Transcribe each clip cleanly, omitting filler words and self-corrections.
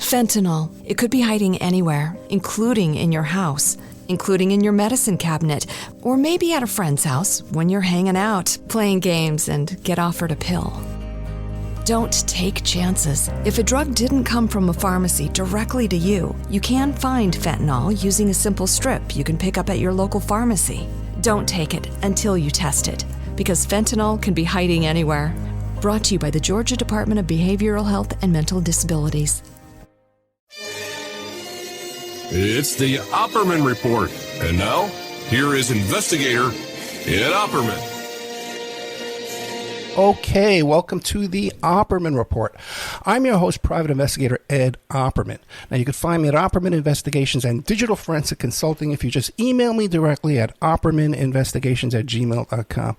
Fentanyl. It could be hiding anywhere, including in your house, including in your medicine cabinet, or maybe at a friend's house when you're hanging out, playing games, and get offered a pill. Don't take chances. If a drug didn't come from a pharmacy directly to you, you can find fentanyl using a simple strip you can pick up at your local pharmacy. Don't take it until you test it, because fentanyl can be hiding anywhere. Brought to you by the Georgia Department of Behavioral Health and Mental Disabilities. It's the Opperman Report. And now, here is investigator Ed Opperman. Okay, welcome to the Opperman Report. I'm your host, Private Investigator Ed Opperman. Now, you can find me at Opperman Investigations and Digital Forensic Consulting if you just email me directly at oppermaninvestigations@gmail.com.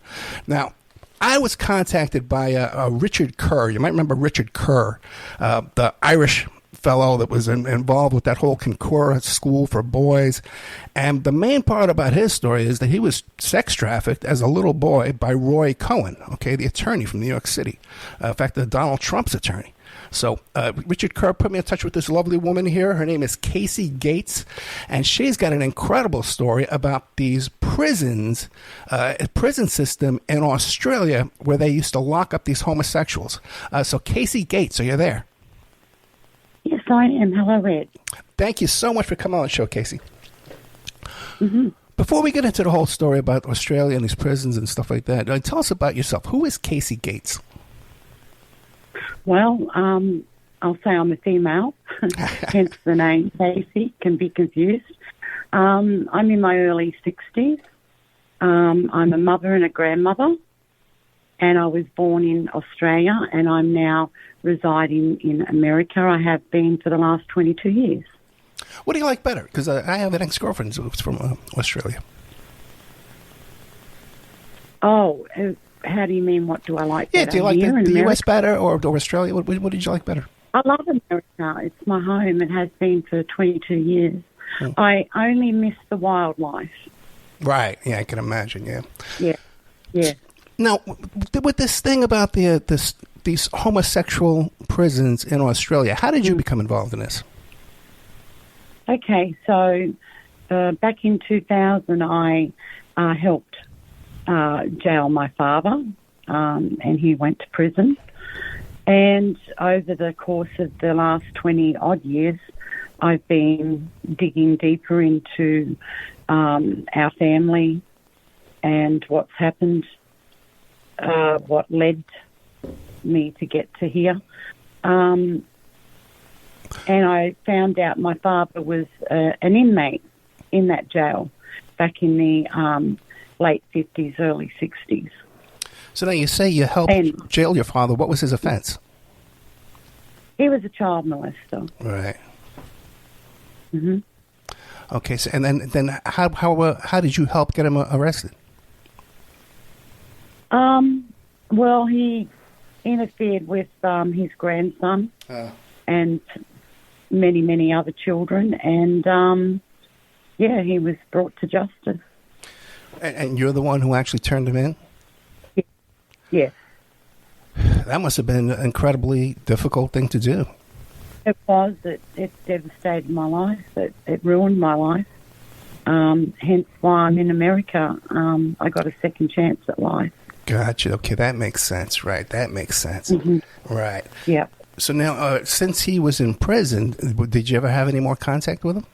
Now, I was contacted by Richard Kerr. You might remember Richard Kerr, the Irish fellow that was involved with that whole Concora school for boys. And the main part about his story is that he was sex trafficked as a little boy by Roy Cohen, okay, the attorney from New York City. In fact, Donald Trump's attorney. So Richard Kerr put me in touch with this lovely woman here. Her name is Casey Gates, and she's got an incredible story about these prisons, prison system in Australia where they used to lock up these homosexuals. So Casey Gates, are you there? Yes, I am. Hello, Ed. Thank you so much for coming on the show, Casey. Mm-hmm. Before we get into the whole story about Australia and these prisons and stuff like that, tell us about yourself. Who is Casey Gates? Well, I'll say I'm a female, hence the name Casey, can be confused. I'm in my early 60s. I'm a mother and a grandmother, and I was born in Australia, and I'm now residing in America. I have been for the last 22 years. What do you like better? Because I have an ex-girlfriend who's from Australia. Oh, how do you mean, what do I like better? Yeah, do you like the US better or Australia? What did you like better? I love America. It's my home. It has been for 22 years. I only miss the wildlife. Right. Yeah, I can imagine, yeah. Yeah. Now, with this thing about these homosexual prisons in Australia, how did you become involved in this? Okay, so back in 2000, I helped jail my father, and he went to prison. And over the course of the last 20-odd years, I've been digging deeper into our family and what's happened, what led me to get to here. And I found out my father was an inmate in that jail back in the late 50s, early 60s. So now you say you helped jail your father. What was his offense? He was a child molester. Right. Mm-hmm. Okay, so and then how did you help get him arrested? Well, he interfered with his grandson and many other children, and he was brought to justice. And you're the one who actually turned him in? Yes. That must have been an incredibly difficult thing to do. It was. It devastated my life. It ruined my life. Hence why I'm in America. I got a second chance at life. Gotcha. Okay, that makes sense. Right, that makes sense. Mm-hmm. Right. Yeah. So now, since he was in prison, did you ever have any more contact with him?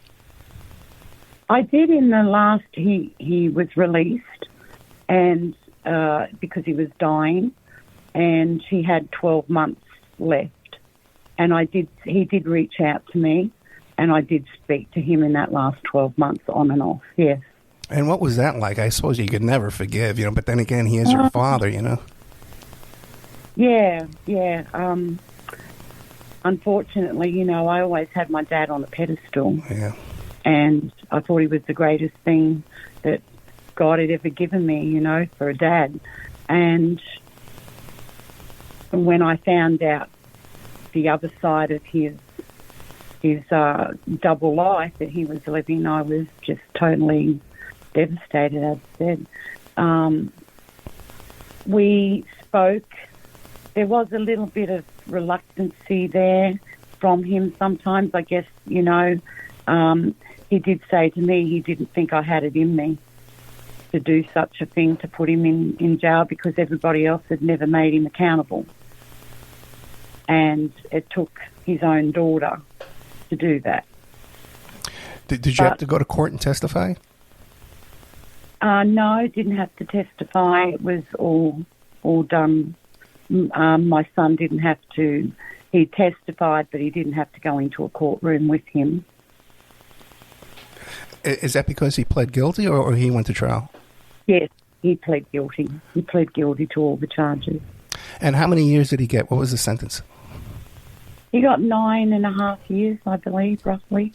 I did in the last. He was released, and because he was dying, and he had 12 months left. And he did reach out to me, and I did speak to him in that last 12 months on and off, yes. And what was that like? I suppose you could never forgive, but then again, he is your father, Yeah. Unfortunately, I always had my dad on a pedestal. Yeah. And I thought he was the greatest thing that God had ever given me, for a dad. And when I found out the other side of his double life that he was living, I was just totally devastated, as I said. We spoke. There was a little bit of reluctancy there from him sometimes. I guess, he did say to me he didn't think I had it in me to do such a thing, to put him in jail, because everybody else had never made him accountable. And it took his own daughter to do that. Did you have to go to court and testify? No, didn't have to testify. It was all done. My son didn't have to. He testified, but he didn't have to go into a courtroom with him. Is that because he pled guilty or he went to trial? Yes, he pled guilty. He pled guilty to all the charges. And how many years did he get? What was the sentence? He got 9.5 years, I believe, roughly.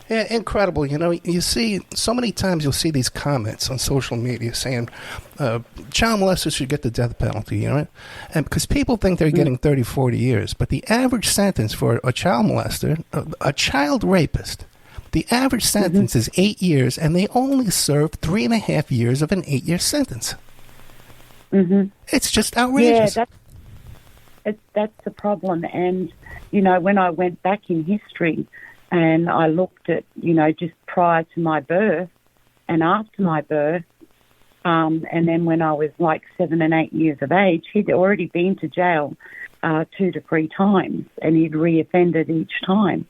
Yeah, incredible. You see, so many times you'll see these comments on social media saying child molesters should get the death penalty, and because people think they're getting 30, 40 years. But the average sentence for a child molester, a child rapist, the average sentence is 8 years, and they only serve 3.5 years of an 8-year sentence. It's just outrageous. Yeah, that's the problem. And, when I went back in history and I looked at, just prior to my birth and after my birth, and then when I was like 7 and 8 years of age, he'd already been to jail 2 to 3 times, and he'd reoffended each time.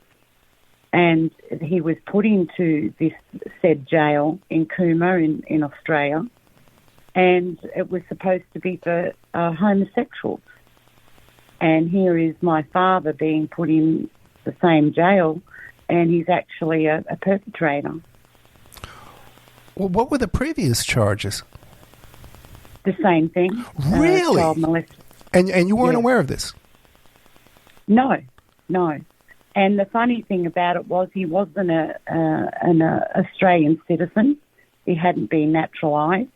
And he was put into this said jail in Cooma in Australia, and it was supposed to be for homosexuals. And here is my father being put in the same jail, and he's actually a perpetrator. Well, what were the previous charges? The same thing. Really? Child molestation. And you weren't aware of this? No. And the funny thing about it was he wasn't an Australian citizen. He hadn't been naturalised.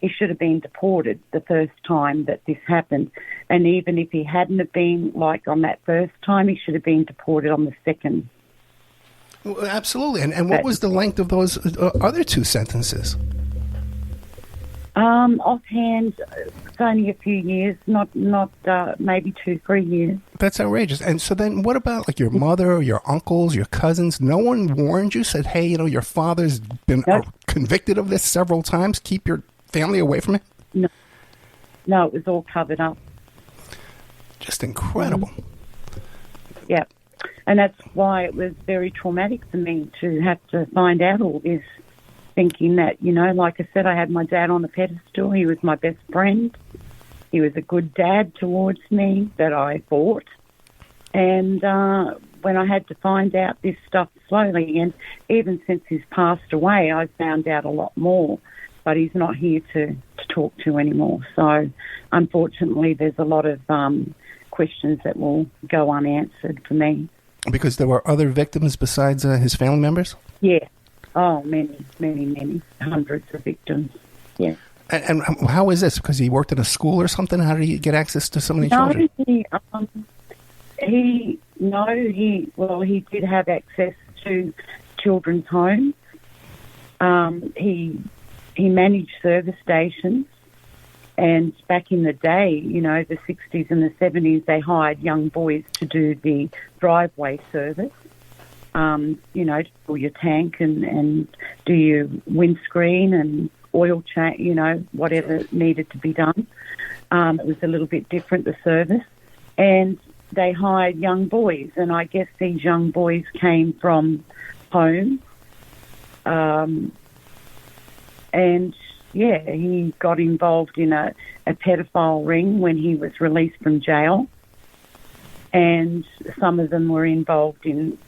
He should have been deported the first time that this happened. And even if he hadn't have been, like, on that first time, he should have been deported on the second. Well, absolutely. And what was the length of those other 2 sentences? Offhand, it's only a few years, not maybe 2-3 years. That's outrageous. And so then what about like your mother, your uncles, your cousins? No one warned you, said, hey, your father's been convicted of this several times. Keep your family away from it? No, it was all covered up. Just incredible. Yeah. And that's why it was very traumatic for me to have to find out all this, thinking that, like I said, I had my dad on the pedestal. He was my best friend. He was a good dad towards me that I fought. And when I had to find out this stuff slowly, and even since he's passed away, I found out a lot more. But he's not here to talk to anymore. So, unfortunately, there's a lot of questions that will go unanswered for me. Because there were other victims besides his family members? Yeah. Oh, many, hundreds of victims. Yeah. And how is this? Because he worked in a school or something? How did he get access to so many children? He did have access to children's homes. He managed service stations, and back in the day, the 60s and the 70s, they hired young boys to do the driveway service, to fill your tank and do your windscreen and oil change, whatever needed to be done. It was a little bit different, the service. And they hired young boys, and I guess these young boys came from home. And, he got involved in a pedophile ring when he was released from jail. And some of them were involved in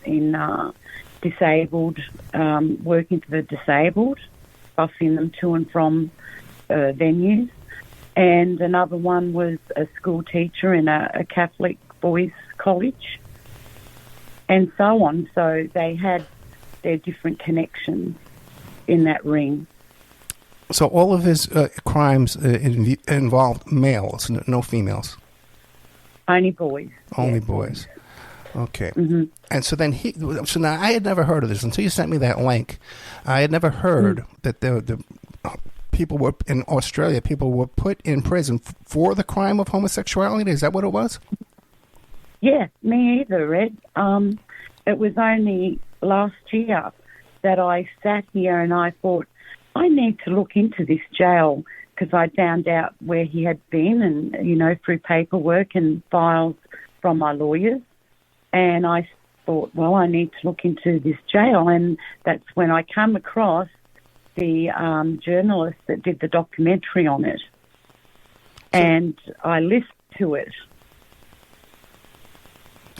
disabled, working for the disabled, busing them to and from venues. And another one was a school teacher in a Catholic boys' college, and so on. So they had their different connections in that ring. So all of his crimes involved males, no females? Only boys. Only boys. Okay. Mm-hmm. And so then so now I had never heard of this until you sent me that link. I had never heard that the people were in Australia, people were put in prison for the crime of homosexuality. Is that what it was? Yeah, me either, Ed. It was only last year that I sat here and I thought, I need to look into this jail, because I found out where he had been and, through paperwork and files from my lawyers. And I thought, well, I need to look into this jail. And that's when I come across the journalist that did the documentary on it. And I listened to it.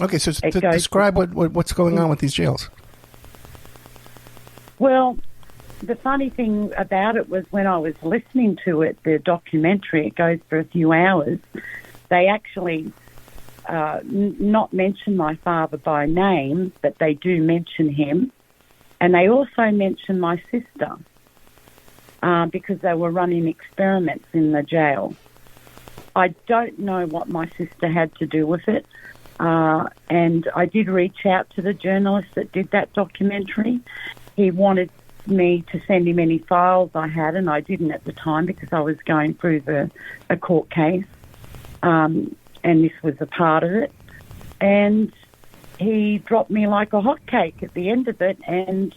Okay, so describe what's going on with these jails. Well, the funny thing about it was when I was listening to it, the documentary, it goes for a few hours, they actually not mention my father by name, but they do mention him. And they also mention my sister because they were running experiments in the jail. I don't know what my sister had to do with it. And I did reach out to the journalist that did that documentary. He wanted me to send him any files I had, and I didn't at the time because I was going through a court case, and this was a part of it. And he dropped me like a hotcake at the end of it and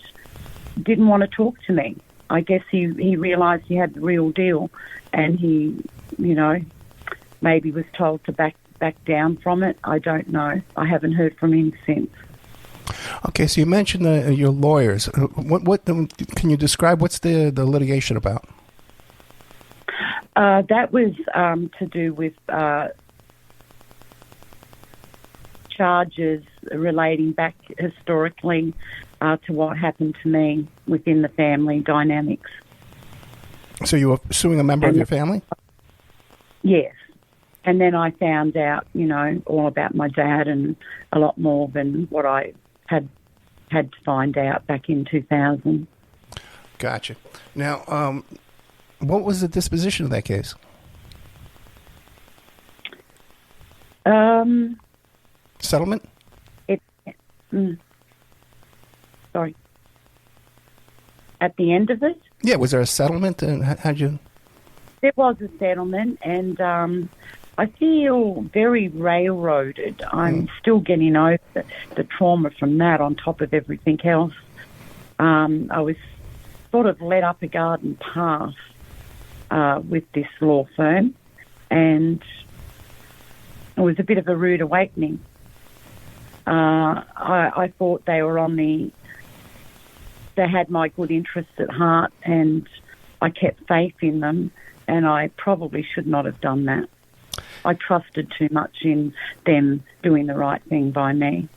didn't want to talk to me. I guess he realised he had the real deal, and he, maybe was told to back down from it. I don't know. I haven't heard from him since. Okay, so you mentioned your lawyers. What can you describe? What's the litigation about? That was to do with charges relating back historically to what happened to me within the family dynamics. So you were suing a member of your family? Yes. And then I found out, all about my dad and a lot more than what I had to find out back in 2000. Gotcha. Now, what was the disposition of that case? Settlement? Sorry. At the end of it? Yeah, was there a settlement? And how'd you... There was a settlement, and I feel very railroaded. I'm still getting over the trauma from that on top of everything else. I was sort of led up a garden path with this law firm, and it was a bit of a rude awakening. I thought they were they had my good interests at heart, and I kept faith in them, and I probably should not have done that. I trusted too much in them doing the right thing by me.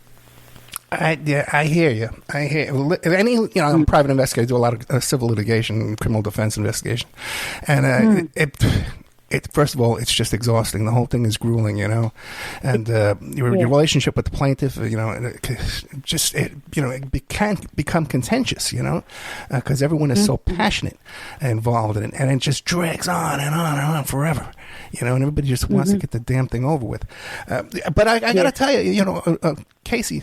I hear you. I'm a private investigator. I do a lot of civil litigation, criminal defense investigation, and first of all, it's just exhausting. The whole thing is grueling, and your relationship with the plaintiff, it can become contentious, because everyone is so passionate and involved in it, and it just drags on and on and on forever, and everybody just wants to get the damn thing over with. But I got to tell you, Casey,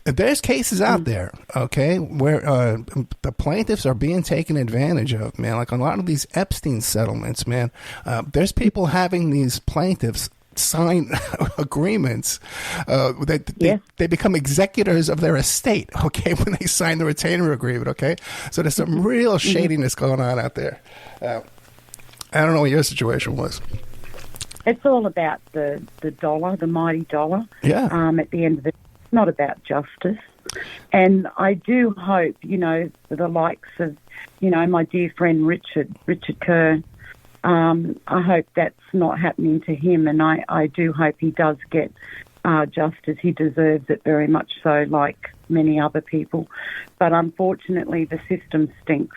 there's cases out there, okay, where the plaintiffs are being taken advantage of, man. Like on a lot of these Epstein settlements, man, there's people having these plaintiffs sign agreements that they become executors of their estate, okay, when they sign the retainer agreement, okay? So there's some real shadiness going on out there. I don't know what your situation was. It's all about the dollar, the mighty dollar. Yeah. At the end of it. Not about justice. And I do hope, the likes of, my dear friend Richard Kerr, I hope that's not happening to him, and I do hope he does get justice. He deserves it very much so, like many other people. But unfortunately, the system stinks,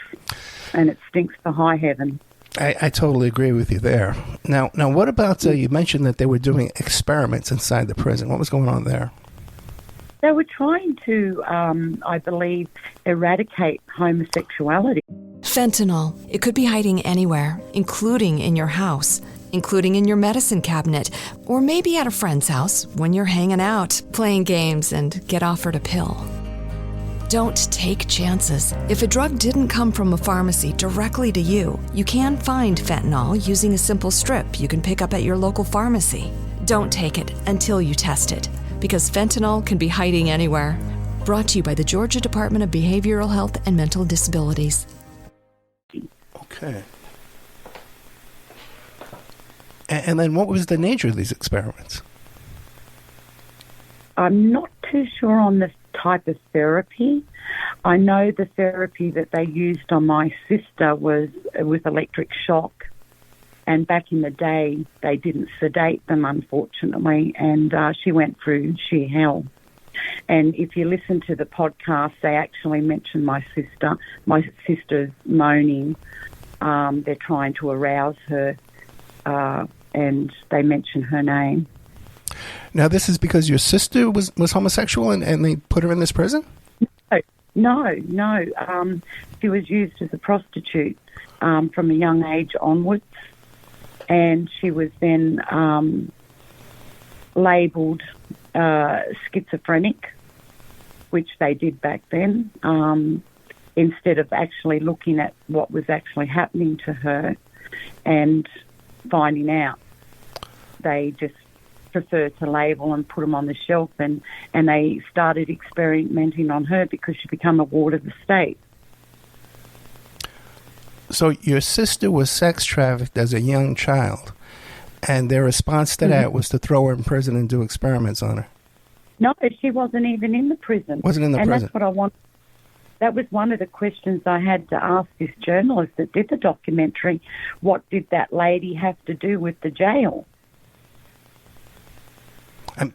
and it stinks to high heaven. I totally agree with you there. Now what about, you mentioned that they were doing experiments inside the prison. What was going on there? They were trying to, I believe, eradicate homosexuality. Fentanyl. It could be hiding anywhere, including in your house, including in your medicine cabinet, or maybe at a friend's house when you're hanging out, playing games, and get offered a pill. Don't take chances. If a drug didn't come from a pharmacy directly to you, you can find fentanyl using a simple strip you can pick up at your local pharmacy. Don't take it until you test it, because fentanyl can be hiding anywhere. Brought to you by the Georgia Department of Behavioral Health and Mental Disabilities. Okay. And then what was the nature of these experiments? I'm not too sure on the type of therapy. I know the therapy that they used on my sister was with electric shock. And back in the day, they didn't sedate them, unfortunately, and she went through sheer hell. And if you listen to the podcast, they actually mention my sister. My sister's moaning. They're trying to arouse her, and they mention her name. Now, this is because your sister was homosexual and they put her in this prison? No. She was used as a prostitute from a young age onwards, and she was then labelled schizophrenic, which they did back then, instead of actually looking at what was actually happening to her and finding out. They just prefer to label and put them on the shelf, and they started experimenting on her because she became a ward of the state. So your sister was sex trafficked as a young child, and their response to that was to throw her in prison and do experiments on her. No, she wasn't even in the prison. Wasn't in the prison. And that's what I want. That was one of the questions I had to ask this journalist that did the documentary. What did that lady have to do with the jail?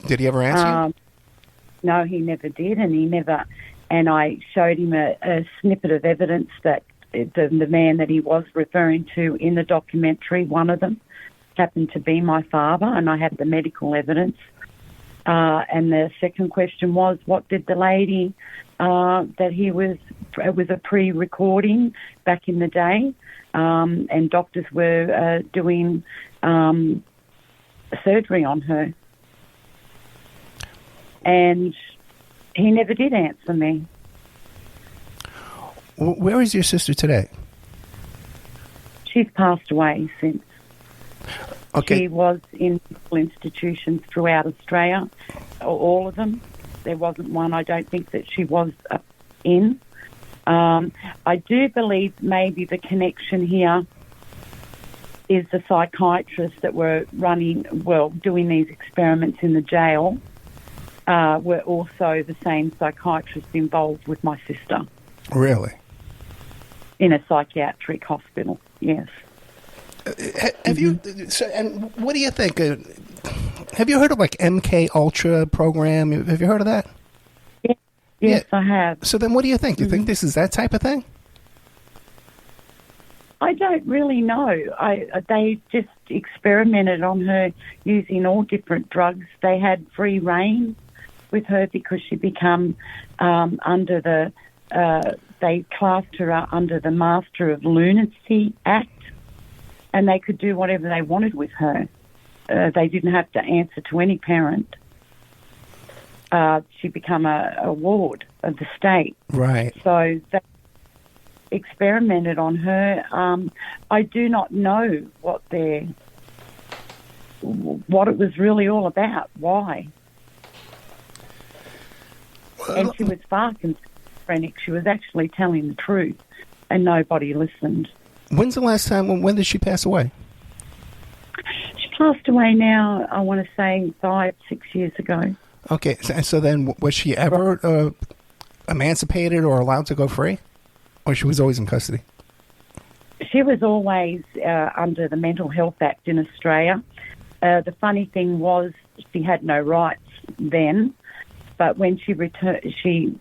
Did he ever answer you? No, he never did, and I showed him a snippet of evidence that the man that he was referring to in the documentary, one of them, happened to be my father, and I had the medical evidence. And the second question was, what did the lady that he was, it was a pre-recording back in the day, and doctors were doing surgery on her. And he never did answer me. Where is your sister today? She's passed away since. Okay. She was in institutions throughout Australia, all of them. There wasn't one I don't think that she was in. I do believe maybe the connection here is the psychiatrists that were doing these experiments in the jail were also the same psychiatrists involved with my sister. Really? In a psychiatric hospital, yes. Have you? So, and what do you think? Have you heard of like MK Ultra program? Have you heard of that? Yes, I have. So then, what do you think? Do you think this is that type of thing? I don't really know. They just experimented on her using all different drugs. They had free reign with her because she became under the. They classed her under the Master of Lunacy Act, and they could do whatever they wanted with her. They didn't have to answer to any parent. She became a ward of the state. Right. So they experimented on her. I do not know what it was really all about. Why? And she was far from schizophrenic. She was actually telling the truth, and nobody listened. When's the last time? When did she pass away? She passed away now, I want to say 5-6 years ago. Okay, so then was she ever emancipated or allowed to go free? Or she was always in custody? She was always under the Mental Health Act in Australia. The funny thing was she had no rights then, but when she returned, she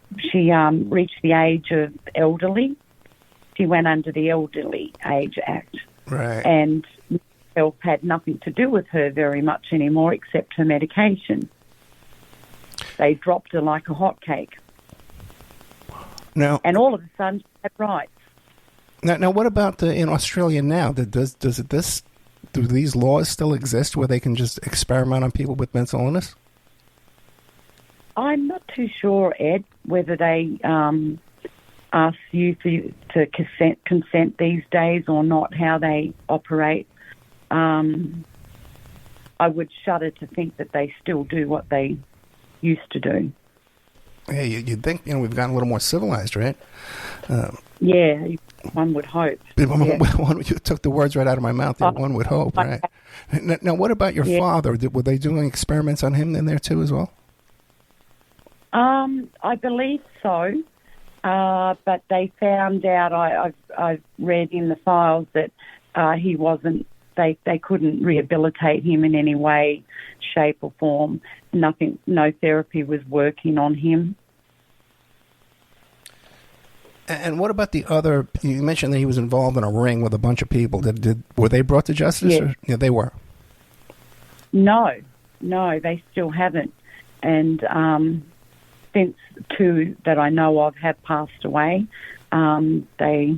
reached the age of elderly. She went under the Elderly Age Act. Right. And health had nothing to do with her very much anymore except her medication. They dropped her like a hotcake. Now, and all of a sudden she had rights. Now, what about in Australia now? Do these laws still exist where they can just experiment on people with mental illness? I'm not too sure, Ed, whether they ask you to consent these days or not, how they operate. I I would shudder to think that they still do what they used to do. Yeah, you'd think, we've gotten a little more civilized, right? Yeah, one would hope. Yeah. You took the words right out of my mouth there. One would hope, right? Now, what about your father? Were they doing experiments on him in there too as well? I believe so, but they found out, I've read in the files that he wasn't, they couldn't rehabilitate him in any way, shape or form. Nothing, no therapy was working on him. And what about the other? You mentioned that he was involved in a ring with a bunch of people. Were they brought to justice? Yes. Yeah, they were. No, they still haven't. And since two that I know of have passed away, they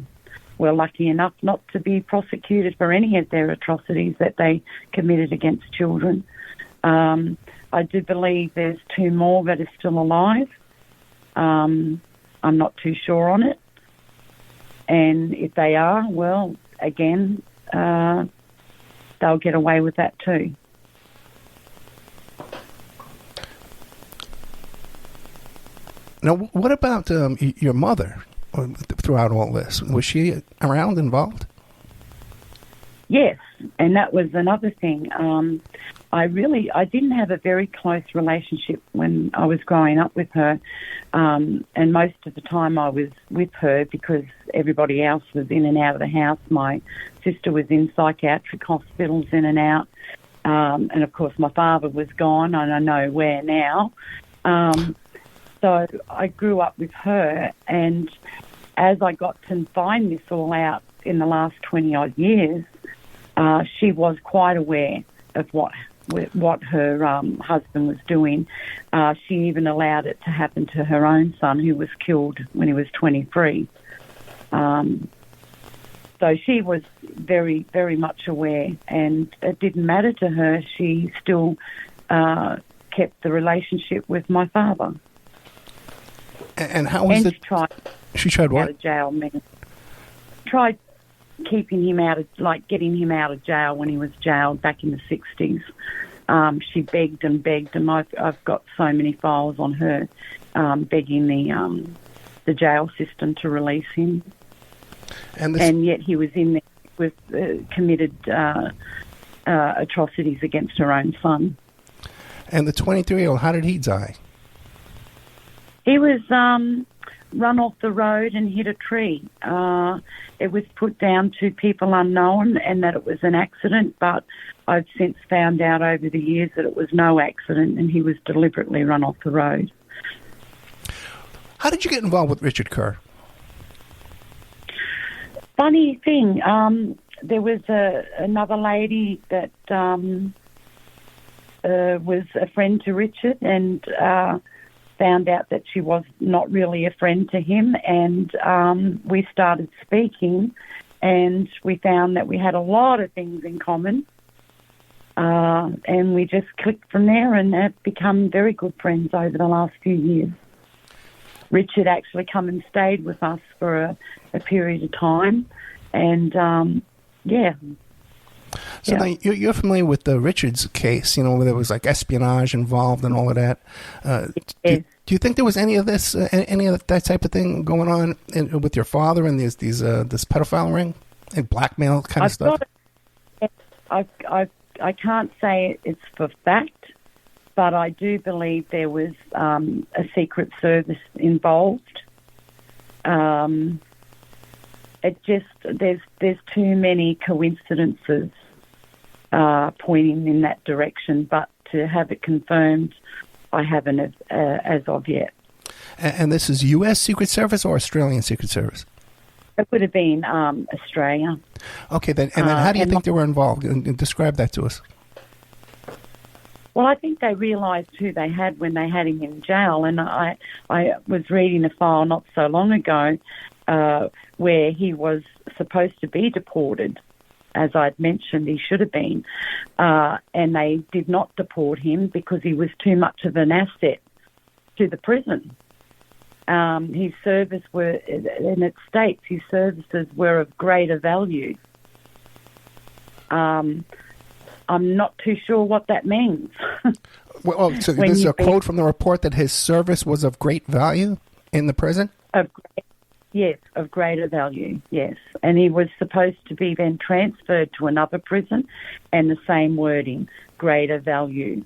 were lucky enough not to be prosecuted for any of their atrocities that they committed against children. I do believe there's two more that are still alive. I'm not too sure on it. And if they are, well, again, they'll get away with that too. Now, what about your mother throughout all this? Was she around, involved? Yes, and that was another thing. I didn't have a very close relationship when I was growing up with her, and most of the time I was with her because everybody else was in and out of the house. My sister was in psychiatric hospitals in and out, and of course my father was gone, and I know where now. So I grew up with her, and as I got to find this all out in the last 20-odd years, she was quite aware of what her husband was doing. She even allowed it to happen to her own son, who was killed when he was 23. So she was very, very much aware, and it didn't matter to her. She still kept the relationship with my father. And how was it? She tried what? Out of jail. Tried keeping him out of, getting him out of jail when he was jailed back in the 60s. She begged and begged, and I've got so many files on her begging the jail system to release him. And yet he was in there with committed atrocities against her own son. And the 23-year-old, how did he die? He was run off the road and hit a tree. It was put down to people unknown and that it was an accident, but I've since found out over the years that it was no accident and he was deliberately run off the road. How did you get involved with Richard Kerr? Funny thing, there was another lady that was a friend to Richard and found out that she was not really a friend to him, and we started speaking, and we found that we had a lot of things in common, and we just clicked from there and have become very good friends over the last few years. Richard actually come and stayed with us for a period of time, and yeah. So now you're familiar with the Richards case, where there was espionage involved and all of that. Do you think there was any of this, any of that type of thing going on with your father and this pedophile ring and blackmail kind of stuff? I can't say it's for fact, but I do believe there was a secret service involved. There's too many coincidences pointing in that direction, but to have it confirmed, I haven't as of yet. And this is U.S. Secret Service or Australian Secret Service? It would have been Australia. Okay, then. And then how do you think they were involved? And describe that to us. Well, I think they realised who they had when they had him in jail. And I was reading a file not so long ago where he was supposed to be deported. As I'd mentioned, he should have been. And they did not deport him because he was too much of an asset to the prison. His service were, and it states his services were of greater value. I'm not too sure what that means. Well, so this is a quote from the report that his service was of great value in the prison? Yes, of greater value, yes. And he was supposed to be then transferred to another prison, and the same wording, greater value.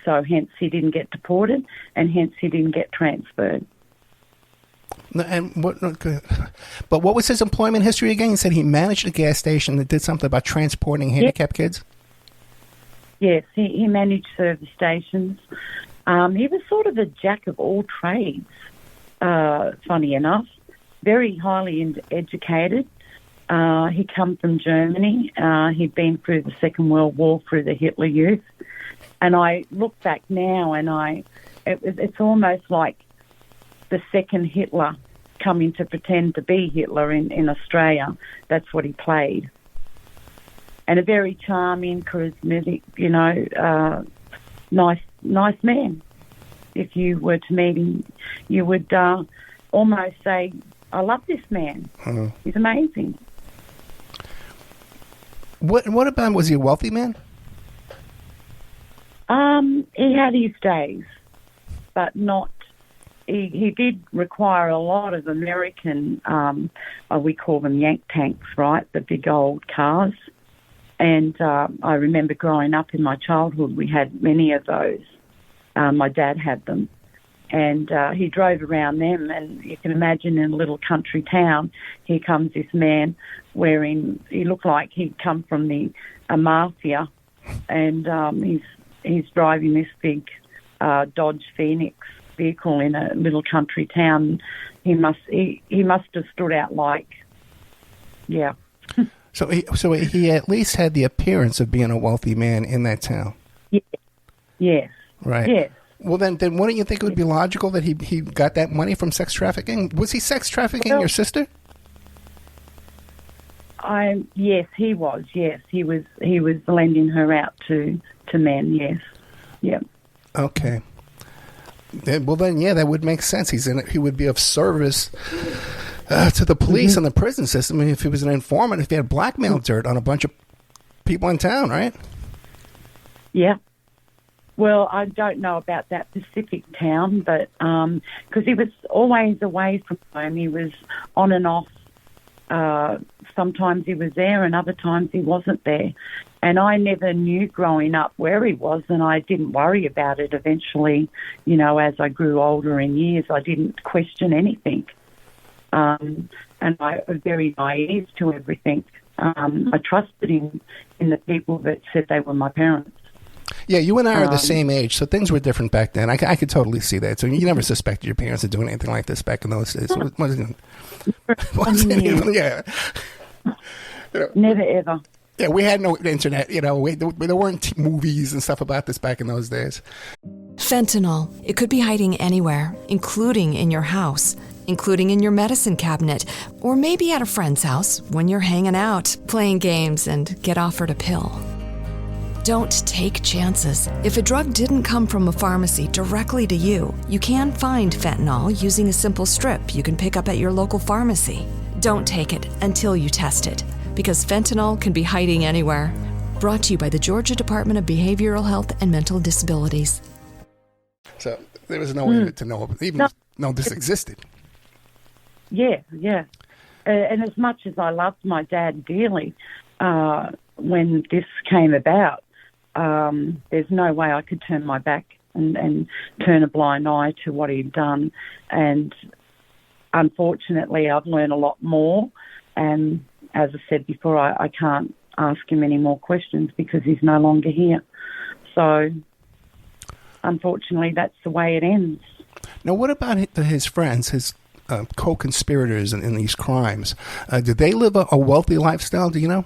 So hence he didn't get deported, and hence he didn't get transferred. And but what was his employment history again? He said he managed a gas station that did something about transporting handicapped kids? Yes, he managed service stations. He was sort of a jack of all trades, funny enough. Very highly educated. He come from Germany. He'd been through the Second World War through the Hitler Youth. And I look back now and it's almost like the second Hitler coming to pretend to be Hitler in Australia. That's what he played. And a very charming, charismatic, nice man. If you were to meet him, you would almost say, I love this man. Mm-hmm. He's amazing. What about, was he a wealthy man? He had his days, but not. He did require a lot of American, we call them yank tanks, right? The big old cars. And I remember growing up in my childhood, we had many of those. My dad had them. And he drove around them, and you can imagine in a little country town, here comes this man he looked like he'd come from a mafia, and he's driving this big Dodge Phoenix vehicle in a little country town. He must have stood out like, yeah. So he at least had the appearance of being a wealthy man in that town. Yeah. Yes. Right. Yes. Well, then wouldn't you think it would be logical that he got that money from sex trafficking? Was he sex trafficking your sister? Yes, he was. Yes, he was lending her out to men. Yes. Yeah. Okay. Well, then, yeah, that would make sense. He would be of service to the police and the prison system. I mean, if he was an informant, if he had blackmail dirt on a bunch of people in town, right? Yeah. Well, I don't know about that specific town, but because he was always away from home, he was on and off. Sometimes he was there and other times he wasn't there. And I never knew growing up where he was, and I didn't worry about it. Eventually, as I grew older in years, I didn't question anything. And I was very naive to everything. I trusted in the people that said they were my parents. Yeah, you and I are the same age, so things were different back then. I could totally see that. So you never suspected your parents of doing anything like this back in those days. Yeah. Never ever. Yeah, we had no internet. There weren't movies and stuff about this back in those days. Fentanyl. It could be hiding anywhere, including in your house, including in your medicine cabinet, or maybe at a friend's house when you're hanging out, playing games, and get offered a pill. Don't take chances. If a drug didn't come from a pharmacy directly to you, you can find fentanyl using a simple strip you can pick up at your local pharmacy. Don't take it until you test it, because fentanyl can be hiding anywhere. Brought to you by the Georgia Department of Behavioral Health and Mental Disabilities. So there was no way to know this existed. Yeah. And as much as I loved my dad dearly, when this came about, there's no way I could turn my back and turn a blind eye to what he'd done. And unfortunately, I've learned a lot more. And as I said before, I can't ask him any more questions because he's no longer here. So unfortunately, that's the way it ends. Now, what about his friends, his co-conspirators in these crimes? Did they live a wealthy lifestyle? Do you know?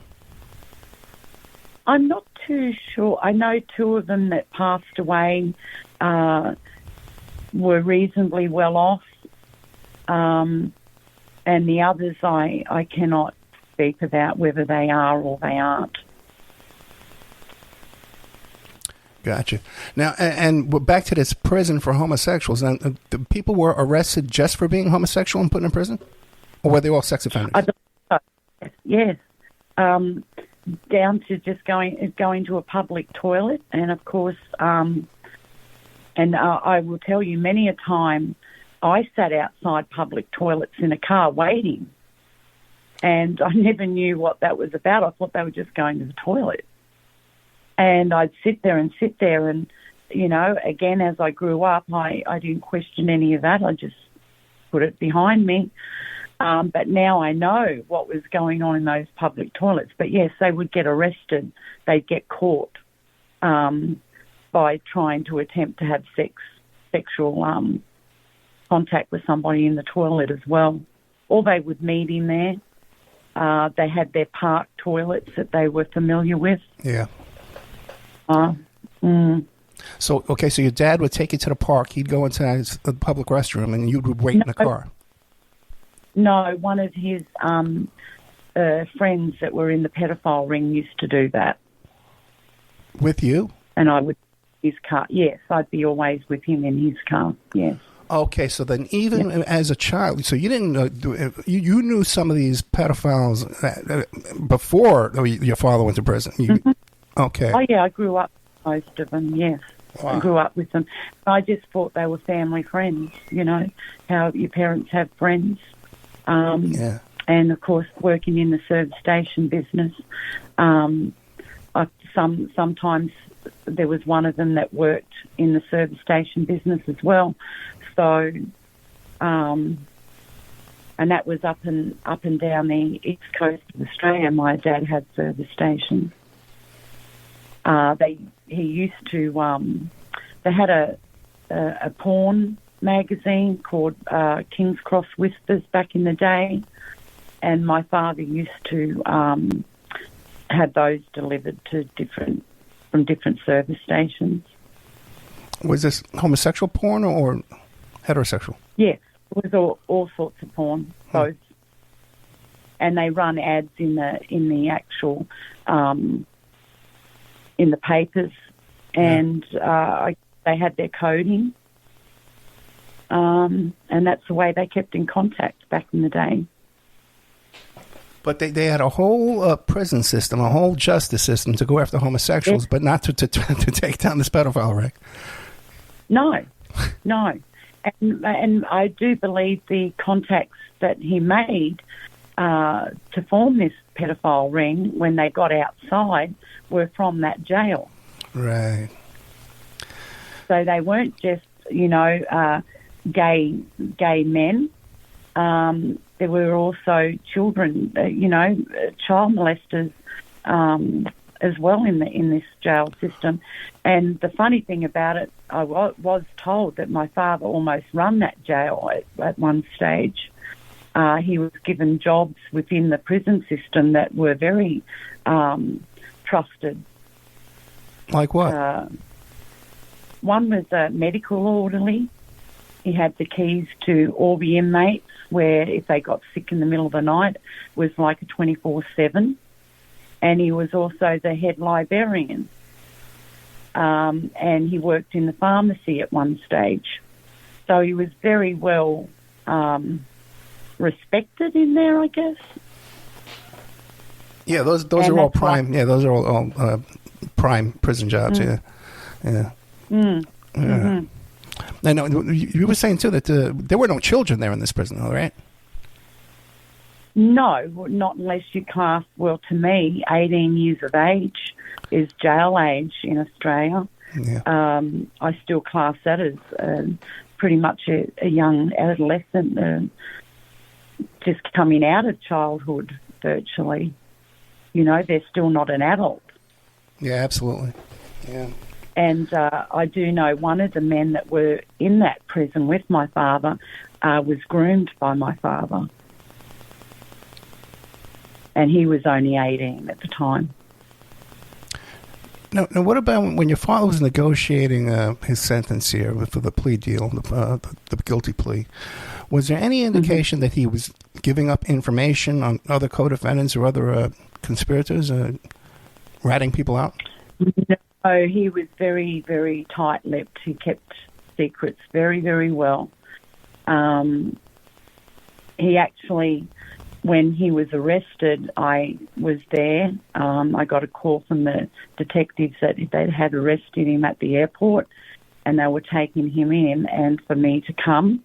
I'm not too sure. I know two of them that passed away were reasonably well off, and the others I cannot speak about whether they are or they aren't. Gotcha. Now, and we're back to this prison for homosexuals. Now, the people were arrested just for being homosexual and put in prison? Or were they all sex offenders? I believe so. Yes. down to just going to a public toilet. And, of course, I will tell you, many a time I sat outside public toilets in a car waiting, and I never knew what that was about. I thought they were just going to the toilet. And I'd sit there, and, you know, again, as I grew up, I didn't question any of that. I just put it behind me. But now I know what was going on in those public toilets. But, yes, they would get arrested. They'd get caught by trying to attempt to have sexual contact with somebody in the toilet as well. Or they would meet in there. They had their park toilets that they were familiar with. Yeah. So your dad would take you to the park. He'd go into the public restroom, and you would wait in the car. No, one of his friends that were in the pedophile ring used to do that. With you? And I would his car. Yes, I'd be always with him in his car. Yes. Okay, so then even as a child, so you didn't you knew some of these pedophiles before your father went to prison. Okay. Oh yeah, I grew up with most of them. Yes. Wow. I grew up with them. I just thought they were family friends. You know how your parents have friends. Yeah. And of course, working in the service station business, sometimes there was one of them that worked in the service station business as well. So, and that was up and down the east coast of Australia. My dad had service stations. He used to. They had a porn magazine called King's Cross Whispers back in the day, and my father used to have those delivered to from different service stations. Was this homosexual porn or heterosexual? Yes, it was all sorts of porn, both. And they run ads in the actual in the papers, and they had their coding, and that's the way they kept in contact back in the day. But they had a whole prison system, a whole justice system to go after homosexuals, but not to take down this pedophile ring. No. And I do believe the contacts that he made to form this pedophile ring when they got outside were from that jail. Right. So they weren't just, gay men. There were also children, child molesters as well in this jail system. And the funny thing about it, I was told that my father almost run that jail at one stage. He was given jobs within the prison system that were very trusted. Like what? One was a medical orderly. He had the keys to all the inmates, where if they got sick in the middle of the night, it was like a 24/7. And he was also the head librarian. And he worked in the pharmacy at one stage. So he was very well respected in there, I guess. Yeah, those are all prime. Yeah, those are all prime prison jobs. Yeah. Mm-hmm. I know you were saying too that there were no children there in this prison, all right? No, not unless you class. Well, to me, 18 years of age is jail age in Australia. Yeah. I still class that as pretty much a young adolescent, just coming out of childhood virtually. They're still not an adult. Yeah, absolutely. Yeah. And I do know one of the men that were in that prison with my father was groomed by my father. And he was only 18 at the time. Now, what about when your father was negotiating his sentence here for the plea deal, the guilty plea? Was there any indication that he was giving up information on other co-defendants or other conspirators, ratting people out? No, he was very, very tight-lipped. He kept secrets very, very well. He actually when he was arrested, I was there. I got a call from the detectives that they had arrested him at the airport and they were taking him in and for me to come.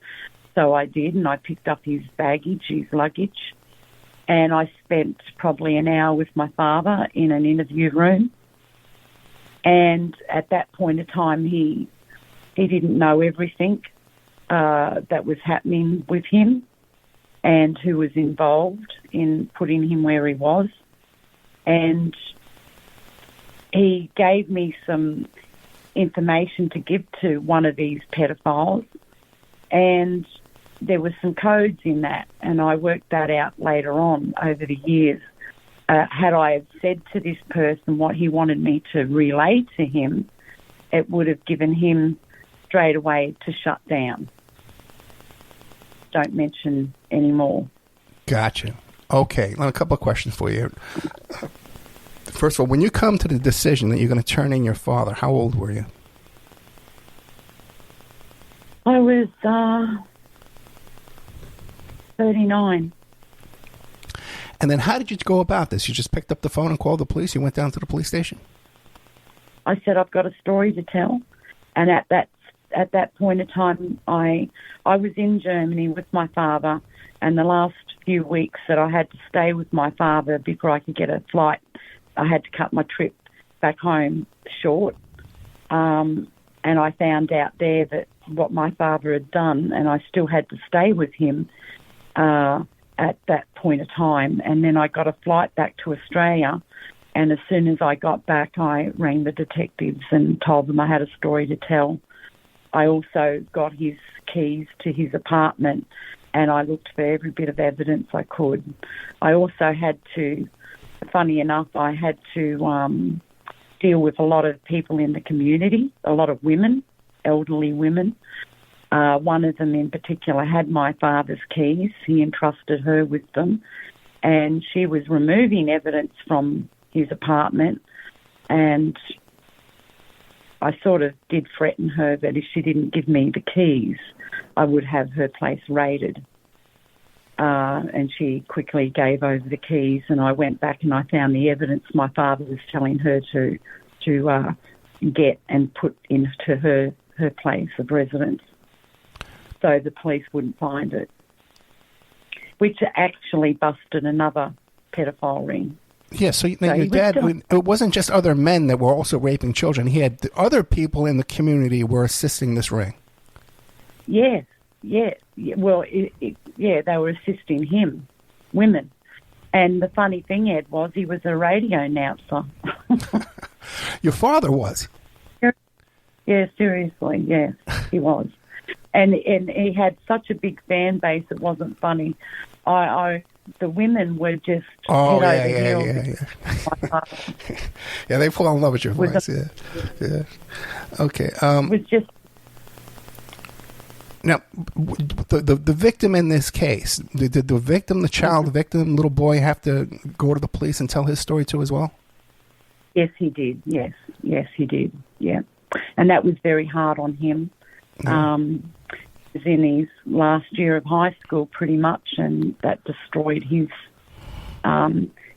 So I did, and I picked up his baggage, his luggage, and I spent probably an hour with my father in an interview room. And at that point of time, he didn't know everything that was happening with him and who was involved in putting him where he was. And he gave me some information to give to one of these pedophiles, and there were some codes in that, and I worked that out later on over the years. Had I said to this person what he wanted me to relay to him, it would have given him straight away to shut down. Don't mention anymore. Gotcha. Okay, a couple of questions for you. First of all, when you come to the decision that you're going to turn in your father, how old were you? I was 39. And then how did you go about this? You just picked up the phone and called the police? You went down to the police station? I said, I've got a story to tell. And at that point of time, I was in Germany with my father, and the last few weeks that I had to stay with my father before I could get a flight, I had to cut my trip back home short. And I found out there that what my father had done, and I still had to stay with him at that point of time. And then I got a flight back to Australia, and as soon as I got back, I rang the detectives and told them I had a story to tell. I also got his keys to his apartment, and I looked for every bit of evidence I could. I also had to, funny enough, I had to deal with a lot of people in the community, a lot of women, elderly women. One of them in particular had my father's keys. He entrusted her with them, and she was removing evidence from his apartment, and I sort of did threaten her that if she didn't give me the keys, I would have her place raided. And she quickly gave over the keys, and I went back and I found the evidence my father was telling her to get and put into her place of residence, so the police wouldn't find it, which actually busted another pedophile ring. Yeah, so your dad, it wasn't just other men that were also raping children. He had other people in the community were assisting this ring. Yes. Well, they were assisting him, women. And the funny thing, Ed, was he was a radio announcer. Your father was? Yeah, seriously, yes, he was. And he had such a big fan base, it wasn't funny. The women were just yeah. Yeah, they fall in love with your voice. Yeah. Okay. It was just. Now, the victim in this case, did the victim, the child victim, little boy, have to go to the police and tell his story too as well? Yes, he did. Yes, he did. Yeah, and that was very hard on him. Yeah. He was in his last year of high school, pretty much, and that destroyed his.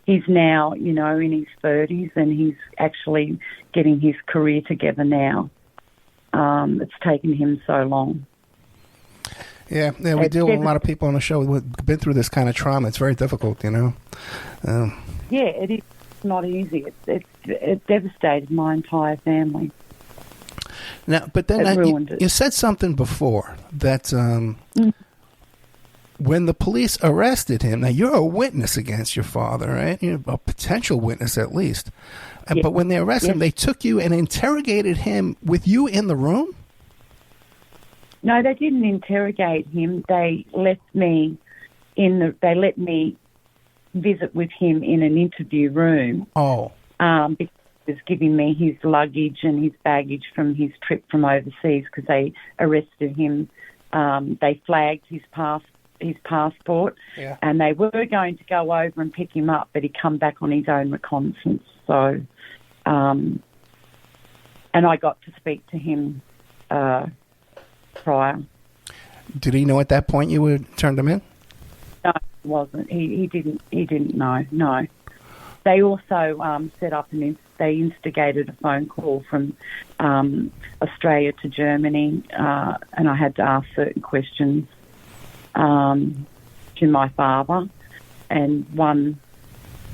He's now, in his 30s, and he's actually getting his career together now. It's taken him so long. Yeah, we deal with a lot of people on the show who've been through this kind of trauma. It's very difficult, Yeah, it is not easy. It devastated my entire family. Now, but then you said something before that when the police arrested him, now you're a witness against your father, right? You're a potential witness at least. Yes. But when they arrested him, they took you and interrogated him with you in the room? No, they didn't interrogate him. They let me visit with him in an interview room. Oh. Because he was giving me his luggage and his baggage from his trip from overseas because they arrested him. They flagged his passport, and they were going to go over and pick him up, but he come back on his own reconnaissance. So, and I got to speak to him prior. Did he know at that point you would turned him in? wasn't. He didn't know. No. They also set up they instigated a phone call from Australia to Germany, and I had to ask certain questions to my father, and one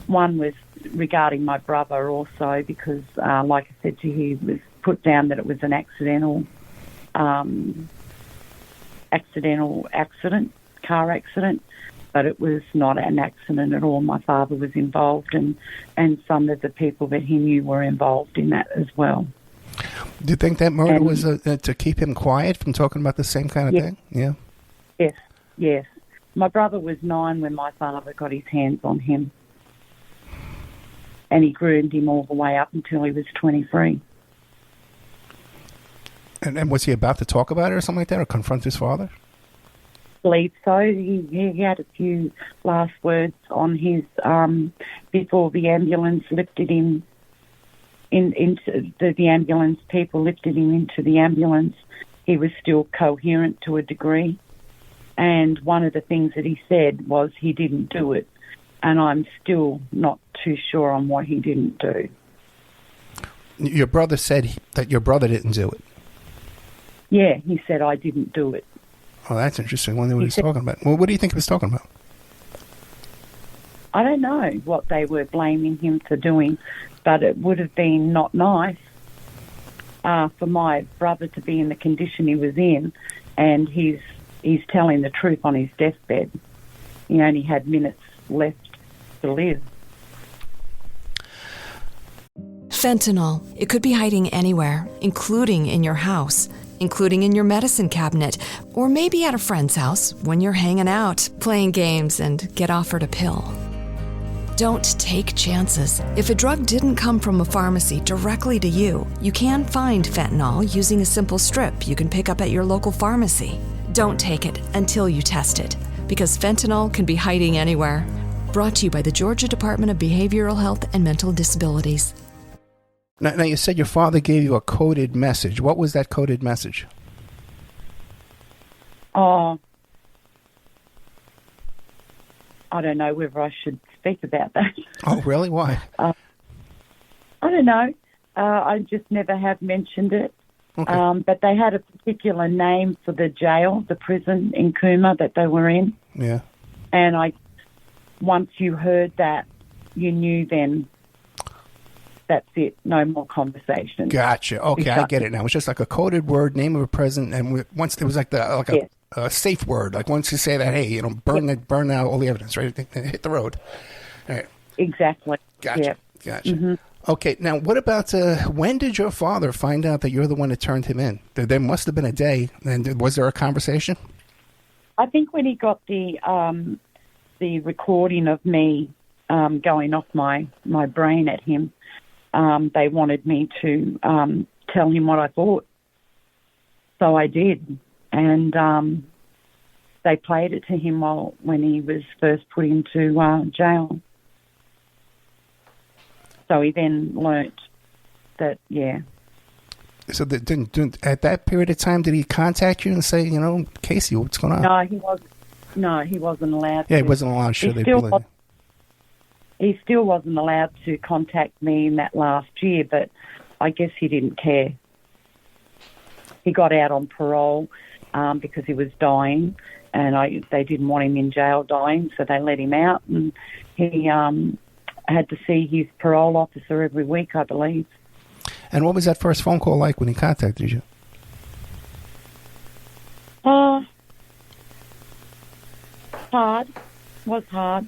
was regarding my brother also, because, like I said to you, it was put down that it was an accident, car accident, but it was not an accident at all. My father was involved, and some of the people that he knew were involved in that as well. Do you think that murder was to keep him quiet from talking about the same kind of thing? Yeah. Yes. My brother was 9 when my father got his hands on him, and he groomed him all the way up until he was 23. And was he about to talk about it or something like that, or confront his father? I believe so. He had a few last words on his before the ambulance lifted him into the ambulance. People lifted him into the ambulance. He was still coherent to a degree, and one of the things that he said was he didn't do it, and I'm still not too sure on what he didn't do. Your brother said that your brother didn't do it. Yeah, he said, I didn't do it. Oh, that's interesting. I wonder what he's talking about. Well, what do you think he was talking about? I don't know what they were blaming him for doing, but it would have been not nice for my brother to be in the condition he was in, and he's telling the truth on his deathbed. He only had minutes left to live. Fentanyl. It could be hiding anywhere, including in your house, including in your medicine cabinet, or maybe at a friend's house when you're hanging out, playing games, and get offered a pill. Don't take chances. If a drug didn't come from a pharmacy directly to you, you can find fentanyl using a simple strip you can pick up at your local pharmacy. Don't take it until you test it, because fentanyl can be hiding anywhere. Brought to you by the Georgia Department of Behavioral Health and Mental Disabilities. Now, you said your father gave you a coded message. What was that coded message? Oh, I don't know whether I should speak about that. Oh, really? Why? I don't know. I just never have mentioned it. Okay. But they had a particular name for the jail, the prison in Cooma that they were in. Yeah. And once you heard that, you knew then that's it. No more conversation. Gotcha. Okay, I get it now. It's just like a coded word, name of a prison, and once it was like a safe word. Like once you say that, hey, burn out all the evidence, right? Hit the road. All right. Exactly. Gotcha. Yeah. Gotcha. Mm-hmm. Okay. Now, what about when did your father find out that you're the one that turned him in? There must have been a day. And was there a conversation? I think when he got the recording of me going off my brain at him. They wanted me to tell him what I thought. So I did. And they played it to him when he was first put into jail. So he then learnt that, yeah. So at that period of time, did he contact you and say, Casey, what's going on? No, he wasn't allowed to. Yeah, he wasn't allowed to. He still wasn't allowed to contact me in that last year, but I guess he didn't care. He got out on parole because he was dying, and they didn't want him in jail dying, so they let him out, and he had to see his parole officer every week, I believe. And what was that first phone call like when he contacted you? Was hard.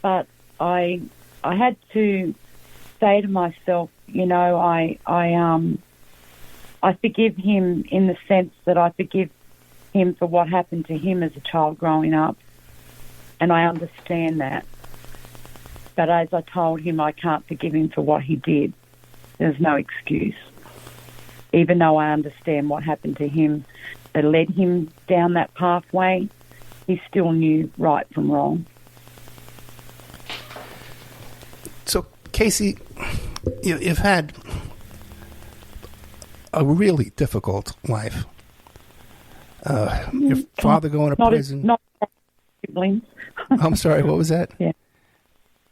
But I had to say to myself, I forgive him in the sense that I forgive him for what happened to him as a child growing up, and I understand that. But as I told him, I can't forgive him for what he did. There's no excuse. Even though I understand what happened to him that led him down that pathway, he still knew right from wrong. So, Casey, you've had a really difficult life. Your father going to prison. siblings. I'm sorry, what was that? Yeah.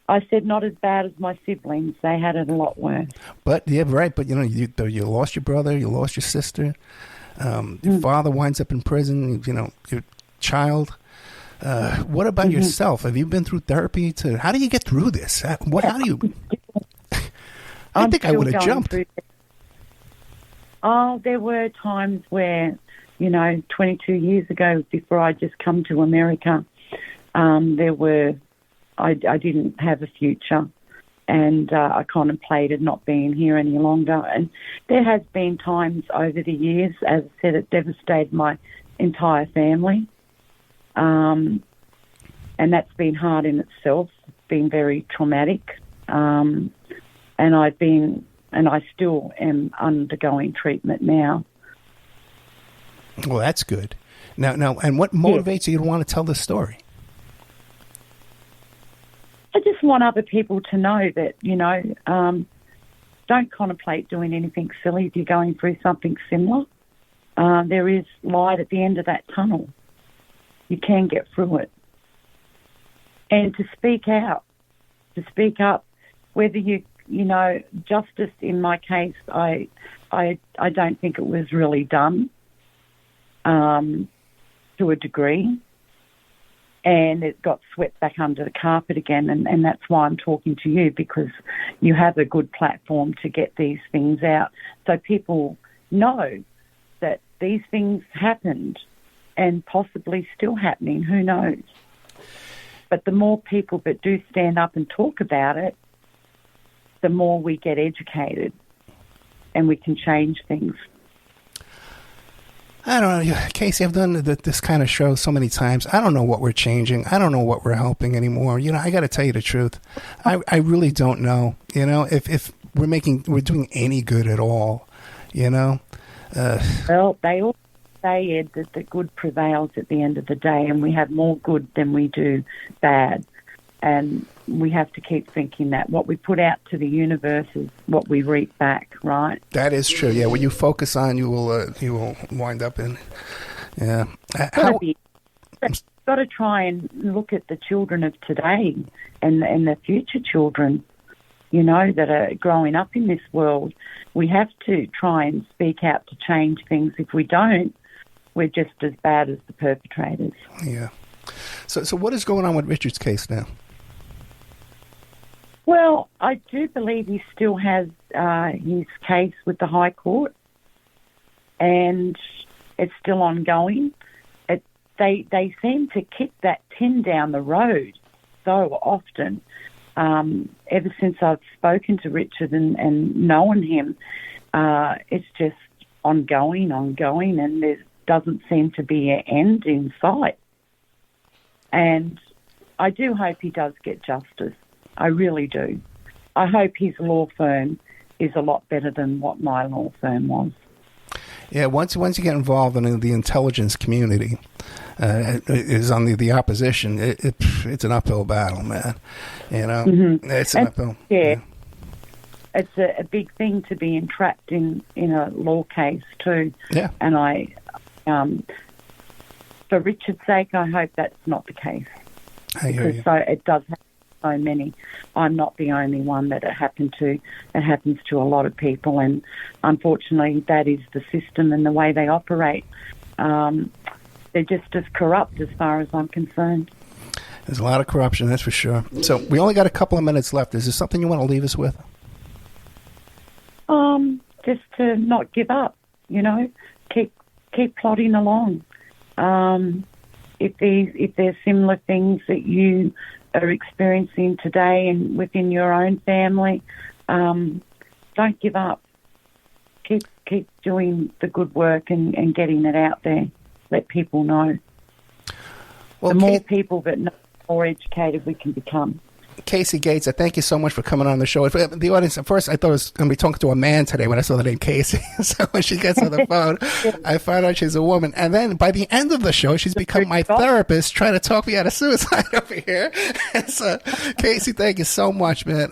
I said not as bad as my siblings. They had it a lot worse. But, yeah, right. But, you lost your brother, you lost your sister. Your father winds up in prison, your child. What about yourself? Have you been through therapy? How do you get through this? How do you... I think I would have jumped. There were times where, 22 years ago, before I just come to America, I didn't have a future, and I contemplated not being here any longer. And there has been times over the years, as I said, it devastated my entire family, and that's been hard in itself. It's been very traumatic, and I still am undergoing treatment now. Well, that's good. Now, and what motivates you to want to tell this story? I just want other people to know that, don't contemplate doing anything silly if you're going through something similar. There is light at the end of that tunnel. You can get through it. And to speak out, to speak up, whether justice in my case, I don't think it was really done to a degree. And it got swept back under the carpet again, and that's why I'm talking to you, because you have a good platform to get these things out so people know that these things happened and possibly still happening, who knows. But the more people that do stand up and talk about it, the more we get educated and we can change things. I don't know, Casey, I've done this kind of show so many times. I don't know what we're changing. I don't know what we're helping anymore. I got to tell you the truth. I really don't know, if we're doing any good at all, Well, they all say, Ed, that the good prevails at the end of the day, and we have more good than we do bad. And we have to keep thinking that what we put out to the universe is what we reap back, right? That is true. Yeah, what you focus on, you will wind up in. Yeah. You've got to try and look at the children of today and the future children, that are growing up in this world. We have to try and speak out to change things. If we don't, we're just as bad as the perpetrators. Yeah. So what is going on with Richard's case now? Well, I do believe he still has his case with the High Court, and it's still ongoing. They seem to kick that tin down the road so often. Ever since I've spoken to Richard and known him, it's just ongoing, and there doesn't seem to be an end in sight. And I do hope he does get justice. I really do. I hope his law firm is a lot better than what my law firm was. Yeah, once you get involved in the intelligence community, is on the opposition, it's an uphill battle, man. It's an uphill. Yeah. It's a big thing to be entrapped in a law case too. Yeah. And I, for Richard's sake, I hope that's not the case. I hear you. So it does happen to so many. I'm not the only one that it happened to. It happens to a lot of people, and unfortunately, that is the system and the way they operate. They're just as corrupt as far as I'm concerned. There's a lot of corruption, that's for sure. So we only got a couple of minutes left. Is there something you want to leave us with? Just to not give up, keep plodding along. If there's similar things that you are experiencing today and within your own family, don't give up. Keep doing the good work and getting it out there. Let people know. Well, the more people that know, the more educated we can become. Casey Gates, I thank you so much for coming on the show. The audience, at first, I thought I was going to be talking to a man today when I saw the name Casey. So when she gets on the phone, I find out she's a woman. And then by the end of the show, she's become my therapist, trying to talk me out of suicide over here. So, Casey, thank you so much, man.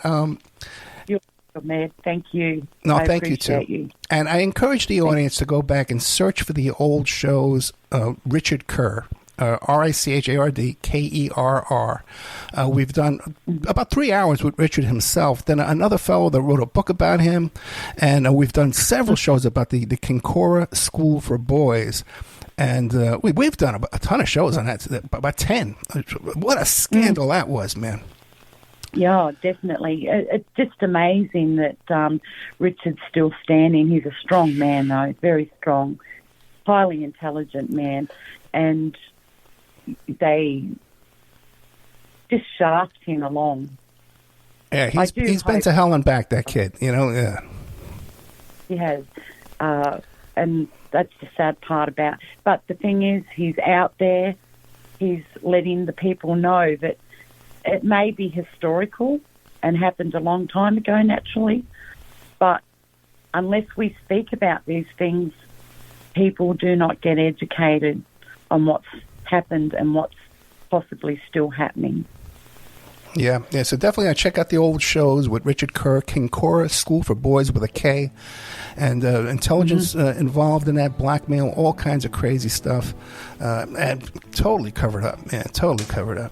You're welcome, man. Thank you. No, I thank you, too. You. And I encourage the audience to go back and search for the old shows, Richard Kerr. RICHARDKERR. We've done about 3 hours with Richard himself. Then another fellow that wrote a book about him. And we've done several shows about the Kinkora School for Boys. And we've done a ton of shows on that, about 10. What a scandal that was, man. Yeah, definitely. It's just amazing that Richard's still standing. He's a strong man, though, very strong, highly intelligent man. And they just shaft him along. Yeah, he's been to hell and back, that kid, yeah. He has. And that's the sad part about it. But the thing is, he's out there. He's letting the people know that it may be historical and happened a long time ago, naturally, but unless we speak about these things, people do not get educated on what's happened and what's possibly still happening. Yeah. So definitely check out the old shows with Richard Kerr, Kinkora School for Boys with a K, and intelligence involved in that, blackmail, all kinds of crazy stuff, and totally covered up, man, totally covered up.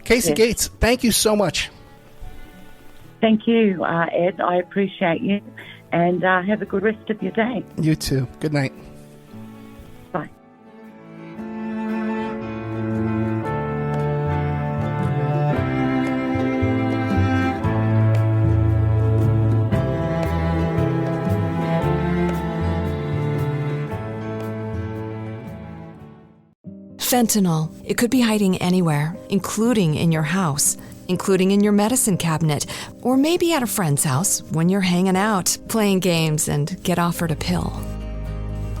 Casey Gates, thank you so much. Thank you, Ed. I appreciate you, and have a good rest of your day. You too. Good night. Bye. Fentanyl. It could be hiding anywhere, including in your house, including in your medicine cabinet, or maybe at a friend's house when you're hanging out, playing games, and get offered a pill.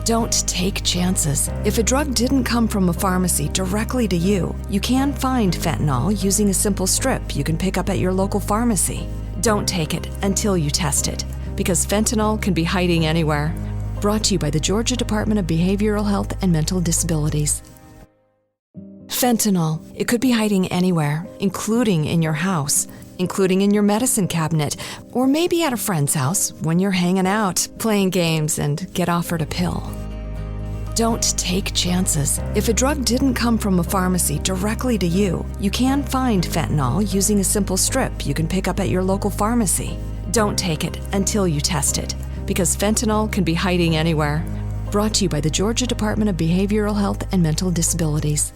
Don't take chances. If a drug didn't come from a pharmacy directly to you, you can find fentanyl using a simple strip you can pick up at your local pharmacy. Don't take it until you test it, because fentanyl can be hiding anywhere. Brought to you by the Georgia Department of Behavioral Health and Mental Disabilities. Fentanyl. It could be hiding anywhere, including in your house, including in your medicine cabinet, or maybe at a friend's house when you're hanging out, playing games, and get offered a pill. Don't take chances. If a drug didn't come from a pharmacy directly to you, you can find fentanyl using a simple strip you can pick up at your local pharmacy. Don't take it until you test it, because fentanyl can be hiding anywhere. Brought to you by the Georgia Department of Behavioral Health and Mental Disabilities.